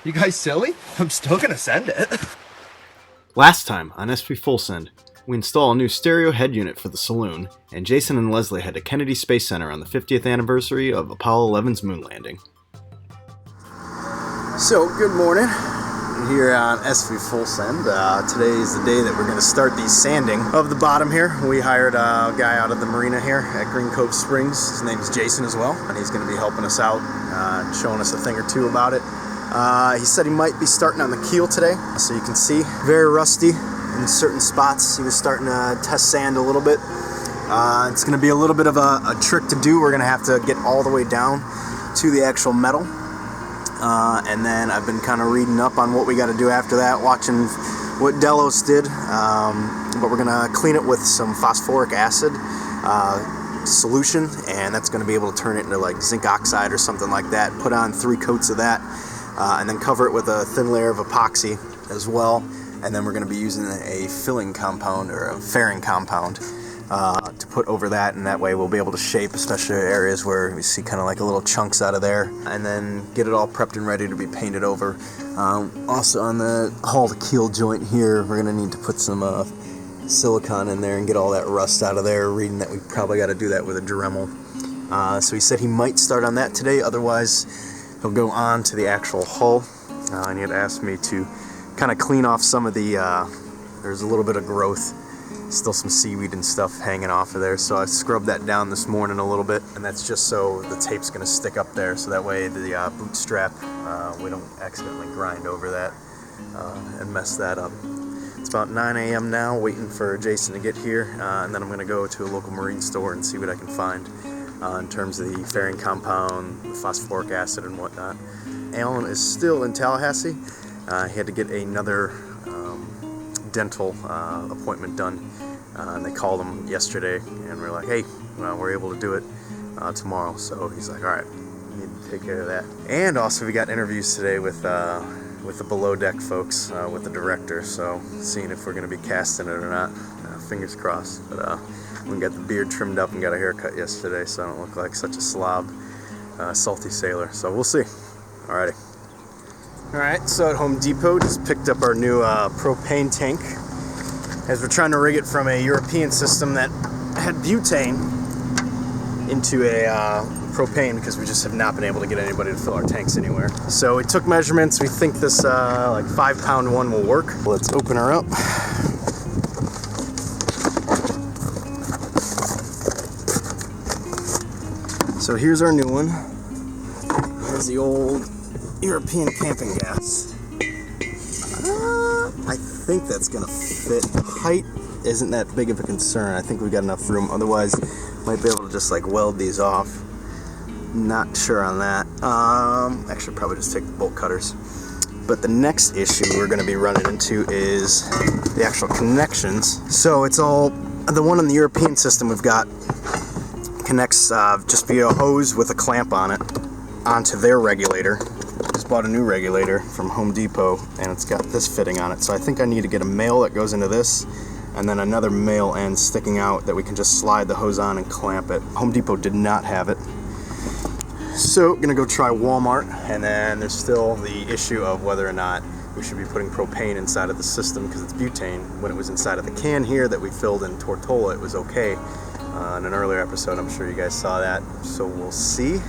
You guys silly? I'm still gonna send it. Last time on SP Full Send, we install a new stereo head unit for the saloon, and Jason and Leslie head to Kennedy Space Center on the 50th anniversary of Apollo 11's moon landing. So, good morning. Here on SV Full Send. Today is the day that we're going to start the sanding of the bottom here. We hired a guy out of the marina here at Green Cove Springs. His name is Jason as well, and he's going to be helping us out, showing us a thing or two about it. He said he might be starting on the keel today, so you can see very rusty in certain spots. He was starting to test sand a little bit. It's going to be a little bit of a trick to do. We're going to have to get all the way down to the actual metal. And then I've been kind of reading up on what we got to do after that, watching what Delos did. But we're going to clean it with some phosphoric acid solution, and that's going to be able to turn it into like zinc oxide or something like that. Put on 3 coats of that, and then cover it with a thin layer of epoxy as well. And then we're going to be using a filling compound or a fairing compound to put over that, and that way we'll be able to shape especially areas where we see kind of like a little chunks out of there, and then get it all prepped and ready to be painted over. Also on the hull to keel joint here, we're going to need to put some silicone in there and get all that rust out of there. Reading that we probably got to do that with a Dremel. So he said he might start on that today, otherwise he'll go on to the actual hull. And he had asked me to kind of clean off some of the there's a little bit of growth, still some seaweed and stuff hanging off of there, so I scrubbed that down this morning a little bit, and that's just so the tape's going to stick up there, so that way the boot strap, we don't accidentally grind over that and mess that up. It's about 9 a.m. now, waiting for Jason to get here, and then I'm going to go to a local marine store and see what I can find in terms of the fairing compound, the phosphoric acid and whatnot. Alan is still in Tallahassee. He had to get another dental appointment done, and they called him yesterday, and we're like, hey, we're able to do it tomorrow. So he's like, all right, we need to take care of that. And also we got interviews today with the below deck folks, with the director, so seeing if we're going to be casting it or not. Fingers crossed. But we got the beard trimmed up and got a haircut yesterday, so I don't look like such a slob, salty sailor, so we'll see. Alrighty. Alright, so at Home Depot, just picked up our new propane tank, as we're trying to rig it from a European system that had butane into a propane, because we just have not been able to get anybody to fill our tanks anywhere. So we took measurements. We think this like 5-pound one will work. Let's open her up. So here's our new one. Here's the old European camping gas. I think that's gonna fit. Height isn't that big of a concern. I think we got enough room. Otherwise, might be able to just like weld these off. Not sure on that. Actually, probably just take the bolt cutters. But the next issue we're gonna be running into is the actual connections. So it's all the one in the European system we've got connects just via a hose with a clamp on it onto their regulator. Just bought a new regulator from Home Depot, and it's got this fitting on it. So I think I need to get a male that goes into this, and then another male end sticking out that we can just slide the hose on and clamp it. Home Depot did not have it. So gonna go try Walmart, and then there's still the issue of whether or not we should be putting propane inside of the system, because it's butane. When it was inside of the can here that we filled in Tortola, it was okay. In an earlier episode, I'm sure you guys saw that, so we'll see.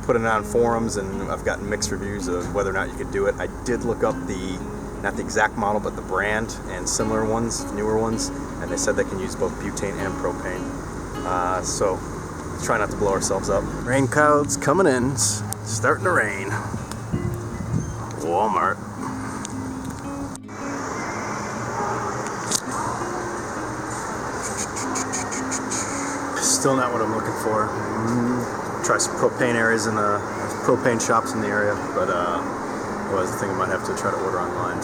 Put it on forums, and I've gotten mixed reviews of whether or not you could do it. I did look up not the exact model, but the brand and similar ones, newer ones, and they said they can use both butane and propane. So try not to blow ourselves up. Rain clouds coming in, it's starting to rain. Walmart. Still not what I'm looking for. Try some propane areas in the propane shops in the area, but otherwise I think I might have to try to order online.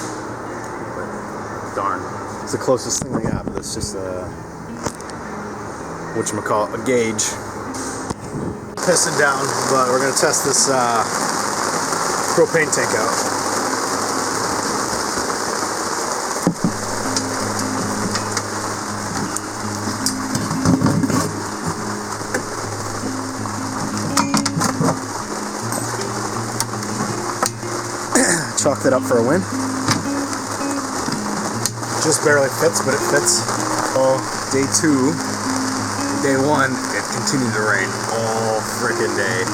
But darn, it's the closest thing we got, but it's just a gauge. Pissing down, but we're gonna test this propane tank out. Chalked it up for a win. Just barely fits, but it fits. Oh, day 2, day 1, it continued to rain all freaking day.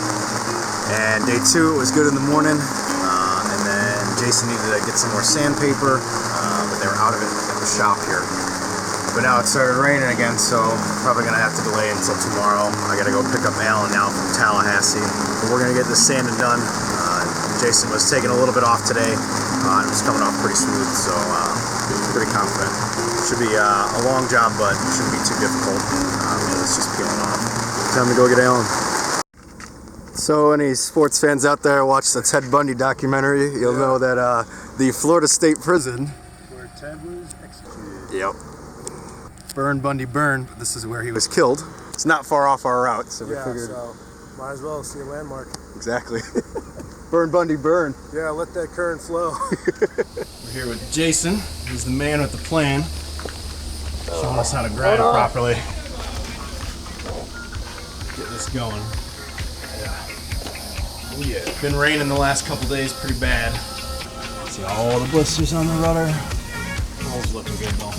And day 2, it was good in the morning, and then Jason needed to get some more sandpaper, but they were out of it at the shop here. But now it started raining again, so probably gonna have to delay until tomorrow. I gotta go pick up Alan now from Tallahassee. But we're gonna get this sanding done. Jason was taking a little bit off today, and it was coming off pretty smooth, so pretty confident. Should be a long job, but it shouldn't be too difficult. It's just peeling off. Time to go get Alan. So any sports fans out there watch the Ted Bundy documentary, you'll know that the Florida State Prison, where Ted was executed. yep, burn Bundy burn, but this is where he was killed. It's not far off our route, so we figured. So might as well see a landmark. Exactly. Burn Bundy burn. Yeah, let that current flow. We're here with Jason. He's the man with the plan. Showing us how to grind properly. Get this going. Yeah. Oh yeah. It's been raining the last couple days pretty bad. See all the blisters on the rudder. All's looking good though.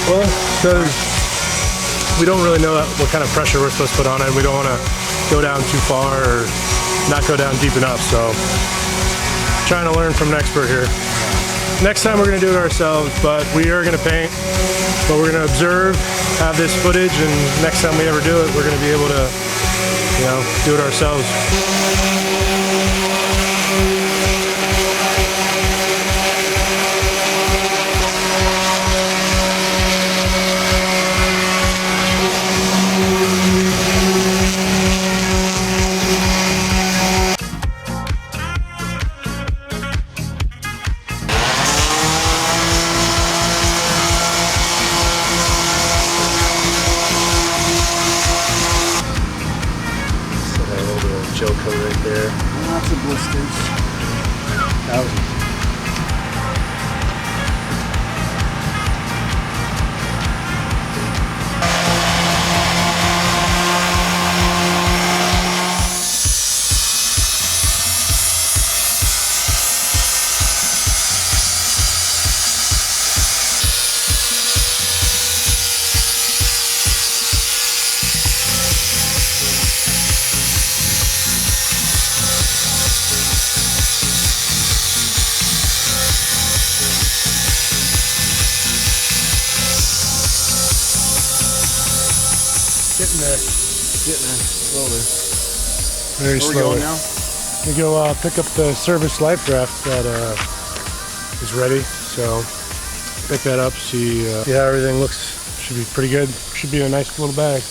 Well, because we don't really know what kind of pressure we're supposed to put on it. We don't want to go down too far or not go down deep enough. So, trying to learn from an expert here. Next time we're going to do it ourselves, but we are going to paint. But we're going to observe, have this footage, and next time we ever do it, we're going to be able to, do it ourselves. Right there. Lots of blisters. Thousands. Getting there. Slowly. Very Where slowly. we going now? We go pick up the service life draft that is ready. So pick that up, see how everything looks. Should be pretty good. Should be in a nice little bag.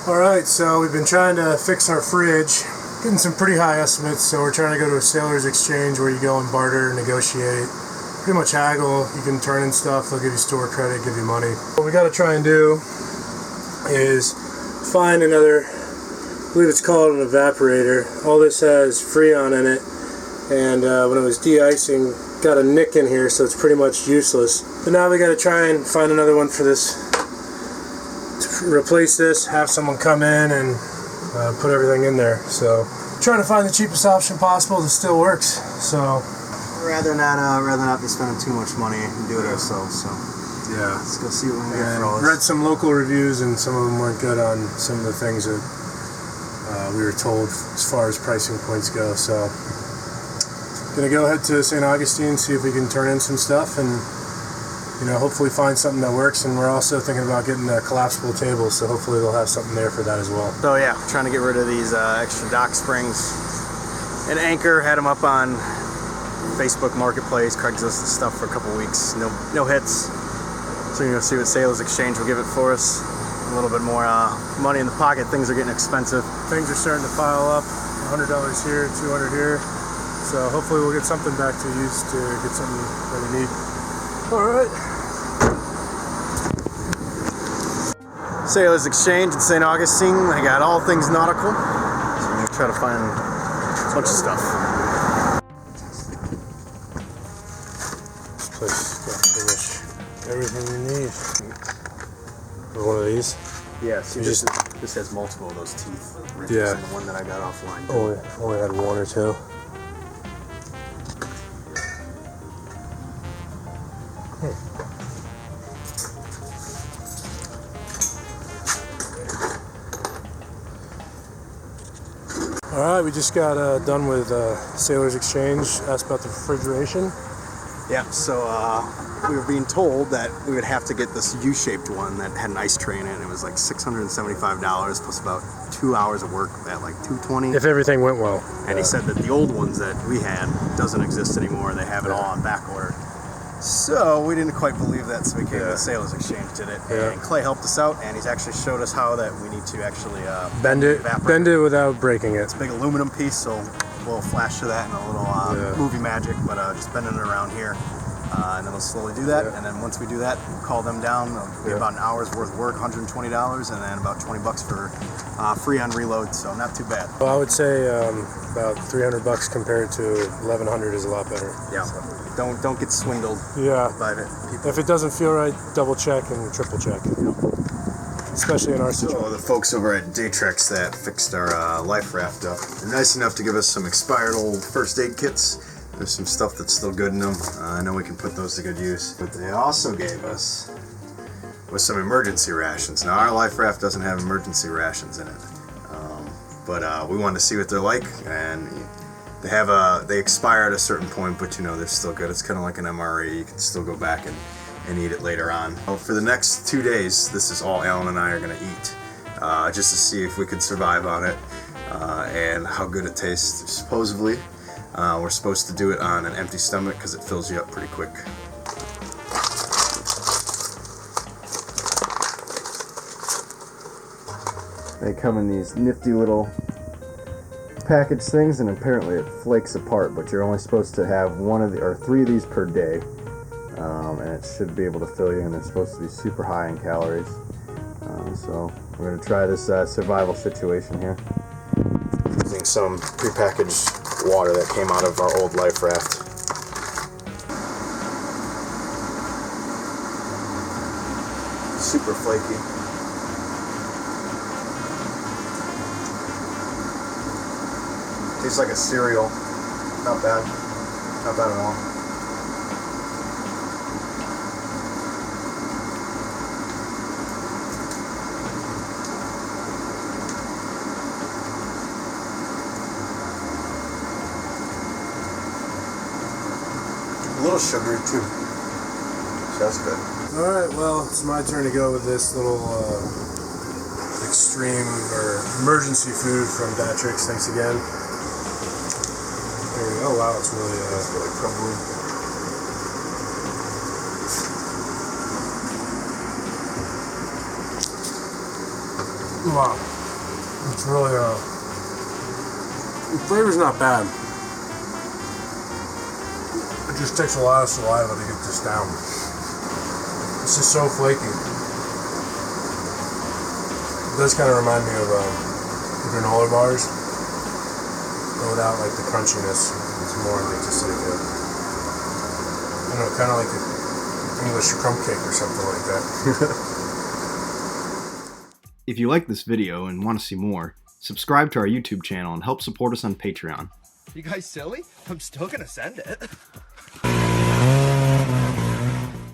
Alright, so we've been trying to fix our fridge, getting some pretty high estimates, so we're trying to go to a sailor's exchange where you go and barter, negotiate, pretty much haggle. You can turn in stuff, they'll give you store credit, give you money. What we got to try and do is find another, I believe it's called an evaporator. All this has Freon in it, and when it was de-icing, got a nick in here, so it's pretty much useless. But now we got to try and find another one for this, replace this, have someone come in and put everything in there. So trying to find the cheapest option possible that still works. So Rather not be spending too much money and do it ourselves. So yeah, let's go see what we can get for all this. read some local reviews and some of them weren't good on some of the things that we were told as far as pricing points go. So gonna go ahead to St. Augustine, see if we can turn in some stuff and hopefully find something that works. And we're also thinking about getting a collapsible table, so hopefully they'll have something there for that as well. So yeah, trying to get rid of these extra dock springs. And Anchor had them up on Facebook Marketplace, Craigslist and stuff for a couple weeks. No hits. So So you're gonna see what Sailors Exchange will give it for us. A little bit more money in the pocket. Things are getting expensive. Things are starting to pile up. $100 here, $200 here. So hopefully we'll get something back to use to get something that we need. All right. Sailors Exchange in St. Augustine. They got all things nautical. So I'm gonna try to find a bunch of stuff. This place got pretty much everything you need. One of these? Yeah, see, this has multiple of those teeth. Yeah. The one that I got offline. Only had one or two. Alright, we just got done with Sailors Exchange. Asked about the refrigeration. Yeah, so we were being told that we would have to get this U-shaped one that had an ice tray in it. And it was like $675 plus about 2 hours of work at like $220. If everything went well. And he said that the old ones that we had doesn't exist anymore. They have it all on back order. So we didn't quite believe that, so we came to the Sailors Exchange, did it. Yeah. And Clay helped us out, and he's actually showed us how that we need to actually bend it without breaking it. It's a big aluminum piece, so we'll flash to that in a little movie magic, but just bending it around here. And then we'll slowly do that, and then once we do that, we'll call them down. It'll be about an hour's worth of work, $120, and then about $20 for free on reload, so not too bad. Well, I would say about $300 compared to $1,100 is a lot better. Yeah. So. Don't get swindled. Yeah. By the people. If it doesn't feel right, double check and triple check. Especially in our situation. So the folks over at Daytrex that fixed our life raft up, they're nice enough to give us some expired old first aid kits. There's some stuff that's still good in them. I know we can put those to good use. But they also gave us was some emergency rations. Now our life raft doesn't have emergency rations in it, but we wanted to see what they're like, and they expire at a certain point, but you know they're still good. It's kind of like an MRE. You can still go back and eat it later on. For the next 2 days, this is all Alan and I are going to eat, just to see if we could survive on it and how good it tastes. Supposedly, we're supposed to do it on an empty stomach because it fills you up pretty quick. They come in these nifty little package things, and apparently it flakes apart, but you're only supposed to have 3 of these per day, and it should be able to fill you, and they're supposed to be super high in calories. So we're going to try this survival situation here using some prepackaged water that came out of our old life raft. Super flaky. Tastes like a cereal. Not bad. Not bad at all. A little sugary too. So that's good. Alright, well, it's my turn to go with this little extreme or emergency food from Datrix. Thanks again. There we go. Oh wow, it's really crumbly. Wow. It's really the flavor's not bad. It just takes a lot of saliva to get this down. It's just so flaky. It does kind of remind me of granola bars, but without like the crunchiness. It's more like just like a, I don't know, kind of like an English crumb cake or something like that. If you like this video and want to see more, subscribe to our YouTube channel and help support us on Patreon. You guys silly? I'm still gonna send it.